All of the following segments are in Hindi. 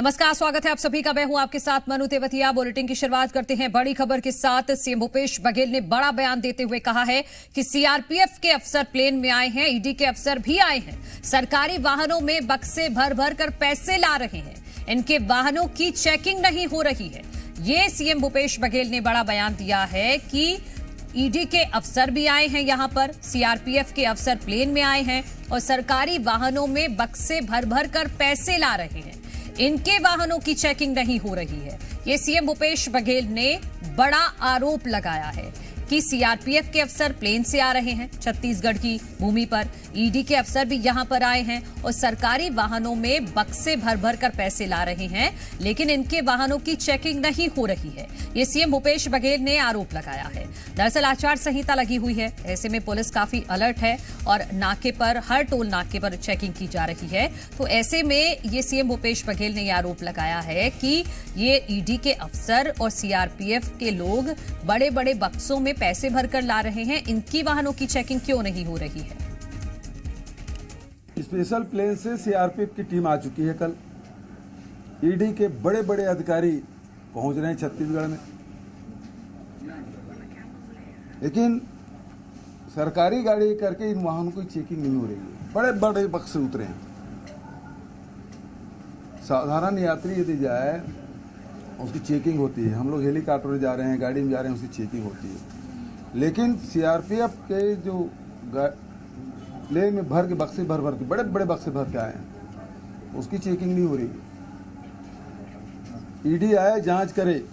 नमस्कार, स्वागत है आप सभी का। मैं हूं आपके साथ मनु तेवतिया। बुलेटिन की शुरुआत करते हैं बड़ी खबर के साथ। सीएम भूपेश बघेल ने बड़ा बयान देते हुए कहा है कि सीआरपीएफ के अफसर प्लेन में आए हैं, ईडी के अफसर भी आए हैं, सरकारी वाहनों में बक्से भर भर कर पैसे ला रहे हैं, इनके वाहनों की चेकिंग नहीं हो रही है। ये सीएम भूपेश बघेल ने बड़ा बयान दिया है कि ईडी के अफसर भी आए हैं, यहां पर सीआरपीएफ के अफसर प्लेन में आए हैं और सरकारी वाहनों में बक्से भर भर कर पैसे ला रहे हैं, इनके वाहनों की चेकिंग नहीं हो रही है। ये सीएम भूपेश बघेल ने बड़ा आरोप लगाया है कि सीआरपीएफ के अफसर प्लेन से आ रहे हैं छत्तीसगढ़ की भूमि पर, ईडी के अफसर भी यहां पर आए हैं और सरकारी वाहनों में बक्से भर भर कर पैसे ला रहे हैं, लेकिन इनके वाहनों की चेकिंग नहीं हो रही है। ये सीएम भूपेश बघेल ने आरोप लगाया है। दरअसल आचार संहिता लगी हुई है, ऐसे में पुलिस काफी अलर्ट है और नाके पर, हर टोल नाके पर चेकिंग की जा रही है। तो ऐसे में ये सीएम भूपेश बघेल ने यह आरोप लगाया है कि ये ईडी के अफसर और सीआरपीएफ के लोग बड़े बड़े बक्सों में पैसे भरकर ला रहे हैं, इनकी वाहनों की चेकिंग क्यों नहीं हो रही है। स्पेशल प्लेन से सीआरपीएफ की टीम आ चुकी है। कल ईडी के बड़े बड़े अधिकारी पहुंच रहे हैं छत्तीसगढ़ में, लेकिन सरकारी गाड़ी करके इन वाहनों की चेकिंग नहीं हो रही है। बड़े बड़े बक्से उतरे हैं। साधारण यात्री यदि जाए उसकी चेकिंग होती है, हम लोग हेलीकॉप्टर में जा रहे हैं, गाड़ी में जा रहे हैं, उसकी चेकिंग होती है, लेकिन सीआरपीएफ के जो प्लेन में भर के बक्से भर भर के बड़े बड़े बक्से भर के आए हैं, उसकी चेकिंग नहीं हो रही। ईडी आए जांच करे,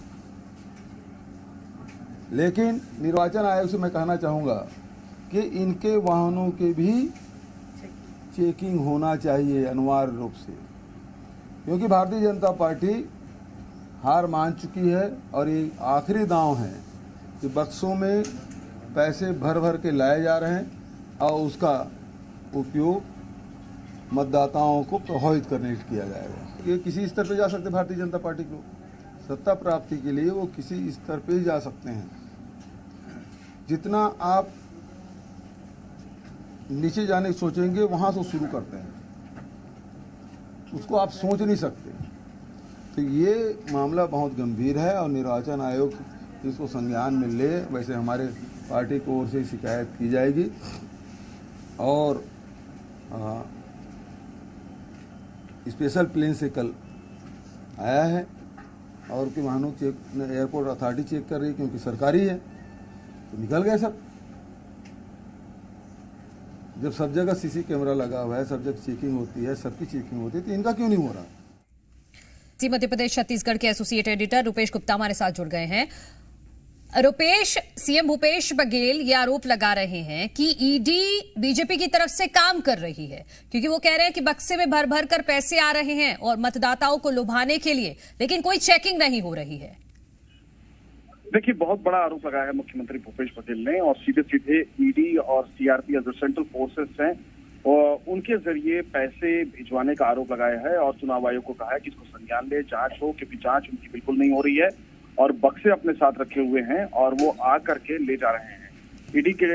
लेकिन निर्वाचन आयोग से मैं कहना चाहूँगा कि इनके वाहनों के भी चेकिंग होना चाहिए अनिवार्य रूप से, क्योंकि भारतीय जनता पार्टी हार मान चुकी है और ये आखिरी दांव है कि बक्सों में पैसे भर भर के लाए जा रहे हैं और उसका उपयोग मतदाताओं को प्रभावित करने के किया जाएगा। ये किसी स्तर पे जा सकते, भारतीय जनता पार्टी को सत्ता प्राप्ति के लिए वो किसी स्तर पे ही जा सकते हैं। जितना आप नीचे जाने की सोचेंगे वहां से शुरू करते हैं, उसको आप सोच नहीं सकते। तो ये मामला बहुत गंभीर है और निर्वाचन आयोग इसको संज्ञान में ले। वैसे हमारे पार्टी की ओर से शिकायत की जाएगी और स्पेशल प्लेन से कल आया है और उनके वाहनों चेक एयरपोर्ट अथॉरिटी चेक कर रही है, क्योंकि सरकारी है तो निकल गए सब। जब सब जगह सीसी कैमरा लगा हुआ है, सब जगह चेकिंग होती है, सबकी चेकिंग होती है, तो इनका क्यों नहीं हो रहा। मध्य प्रदेश छत्तीसगढ़ के एसोसिएट एडिटर रुपेश गुप्ता हमारे साथ जुड़ गए हैं। रुपेश, सीएम भूपेश बघेल ये आरोप लगा रहे हैं कि ईडी बीजेपी की तरफ से काम कर रही है, क्योंकि वो कह रहे हैं कि बक्से में भर भर कर पैसे आ रहे हैं और मतदाताओं को लुभाने के लिए, लेकिन कोई चेकिंग नहीं हो रही है। देखिए, बहुत बड़ा आरोप लगाया है मुख्यमंत्री भूपेश बघेल ने और सीधे सीधे ईडी और सीआरपीएफ जो सेंट्रल फोर्सेस हैं और उनके जरिए पैसे भिजवाने का आरोप लगाया है और चुनाव आयोग को कहा है कि इसको संज्ञान ले, जांच हो, क्योंकि जांच उनकी बिल्कुल नहीं हो रही है और बक्से अपने साथ रखे हुए हैं और वो आ करके ले जा रहे हैं। ईडी के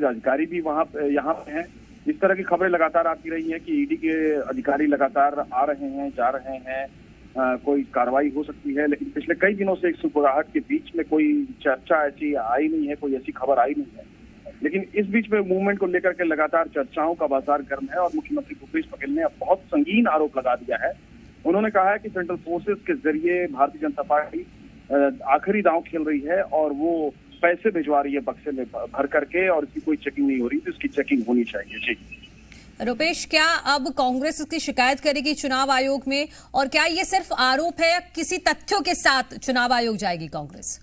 अधिकारी भी यहाँ पे हैं। इस तरह की खबरें लगातार आती रही हैं कि ईडी के अधिकारी लगातार आ रहे हैं, जा रहे हैं, कोई कार्रवाई हो सकती है, लेकिन पिछले कई दिनों से एक सुपराहट के बीच में कोई चर्चा ऐसी आई नहीं है, कोई ऐसी खबर आई नहीं है। लेकिन इस बीच में मूवमेंट को लेकर के लगातार चर्चाओं का बाजार गर्म है और मुख्यमंत्री भूपेश बघेल ने अब बहुत संगीन आरोप लगा दिया है। उन्होंने कहा है कि सेंट्रल फोर्सेस के जरिए भारतीय जनता पार्टी आखिरी दांव खेल रही है और वो पैसे भिजवा रही है बक्से में भर करके और इसकी कोई चेकिंग नहीं हो रही, तो इसकी चेकिंग होनी चाहिए। जी रुपेश, क्या अब कांग्रेस इसकी शिकायत करेगी चुनाव आयोग में, और क्या ये सिर्फ आरोप है या किसी तथ्यों के साथ चुनाव आयोग जाएगी कांग्रेस?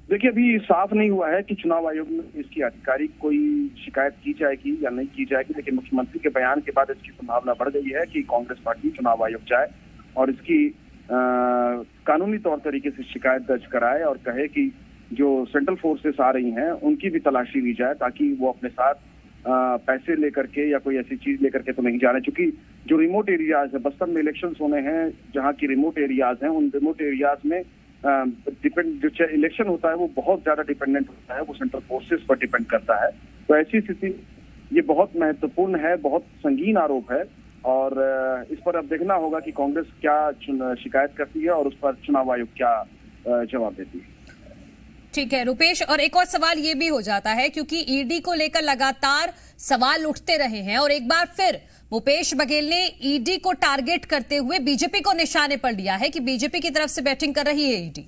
देखिए, अभी साफ नहीं हुआ है कि चुनाव आयोग में इसकी आधिकारिक कोई शिकायत की जाएगी या नहीं की जाएगी, लेकिन मुख्यमंत्री के बयान के बाद इसकी संभावना बढ़ गई है कि कांग्रेस पार्टी चुनाव आयोग जाए और इसकी कानूनी तौर तरीके से शिकायत दर्ज कराए और कहे कि जो सेंट्रल फोर्सेस आ रही हैं उनकी भी तलाशी ली जाए, ताकि वो अपने साथ पैसे लेकर के या कोई ऐसी चीज लेकर के तो नहीं जा रहे। क्योंकि जो रिमोट एरियाज है, बस्तर में इलेक्शंस होने हैं, जहाँ की रिमोट एरियाज हैं, उन रिमोट एरियाज में जो इलेक्शन होता है वो बहुत ज्यादा डिपेंडेंट होता है, वो सेंट्रल फोर्सेस पर डिपेंड करता है। तो ऐसी स्थिति ये बहुत महत्वपूर्ण है, बहुत संगीन आरोप है और इस पर अब देखना होगा कि कांग्रेस क्या शिकायत करती है और उस पर चुनाव आयोग क्या जवाब देती है। ठीक है रुपेश, और एक और सवाल ये भी हो जाता है क्योंकि ईडी को लेकर लगातार सवाल उठते रहे हैं और एक बार फिर भूपेश बघेल ने ईडी को टारगेट करते हुए बीजेपी को निशाने पर लिया है कि बीजेपी की तरफ से बैटिंग कर रही है ईडी।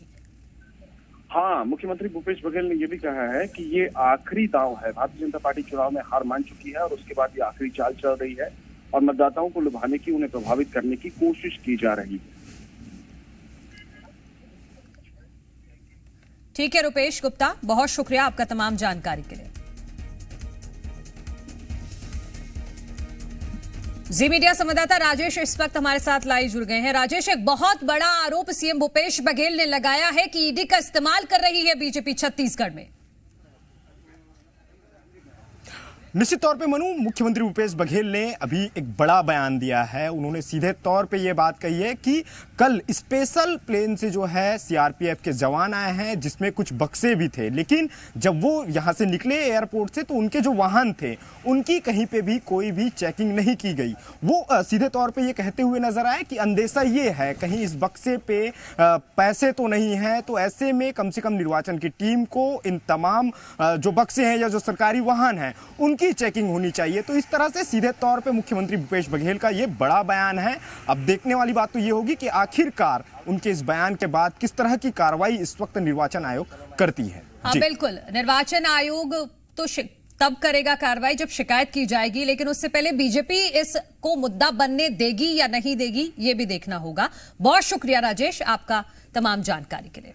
हाँ, मुख्यमंत्री भूपेश बघेल ने यह भी कहा है कि ये आखिरी दांव है। भारतीय जनता पार्टी चुनाव में हार मान चुकी है और उसके बाद ये आखिरी चाल चल रही है और मतदाताओं को लुभाने की, उन्हें प्रभावित करने की कोशिश की जा रही है। ठीक है रुपेश गुप्ता, बहुत शुक्रिया आपका तमाम जानकारी के लिए। जी मीडिया संवाददाता राजेश इस वक्त हमारे साथ लाइव जुड़ गए हैं। राजेश, एक बहुत बड़ा आरोप सीएम भूपेश बघेल ने लगाया है कि ईडी का इस्तेमाल कर रही है बीजेपी छत्तीसगढ़ में। निश्चित तौर पे मनु, मुख्यमंत्री भूपेश बघेल ने अभी एक बड़ा बयान दिया है। उन्होंने सीधे तौर पे ये बात कही है कि कल स्पेशल प्लेन से जो है सीआरपीएफ के जवान आए हैं जिसमें कुछ बक्से भी थे, लेकिन जब वो यहां से निकले एयरपोर्ट से तो उनके जो वाहन थे उनकी कहीं पे भी कोई भी चेकिंग नहीं की गई। वो सीधे तौर पे ये कहते हुए नजर आए कि अंदेशा ये है कहीं इस बक्से पे पैसे तो नहीं है, तो ऐसे में कम से कम निर्वाचन की टीम को इन तमाम जो बक्से हैं या जो सरकारी वाहन हैं उनकी चेकिंग होनी चाहिए। तो इस तरह से सीधे तौर पे मुख्यमंत्री भूपेश बघेल का ये बड़ा बयान है। अब देखने वाली बात तो ये होगी कि आखिरकार उनके इस बयान के बाद किस तरह की कार्रवाई इस वक्त निर्वाचन आयोग करती है। हाँ बिल्कुल, निर्वाचन आयोग तो तब करेगा कार्रवाई जब शिकायत की जाएगी, लेकिन उससे पहले बीजेपी इसको मुद्दा बनने देगी या नहीं देगी ये भी देखना होगा। बहुत शुक्रिया राजेश आपका तमाम जानकारी के लिए।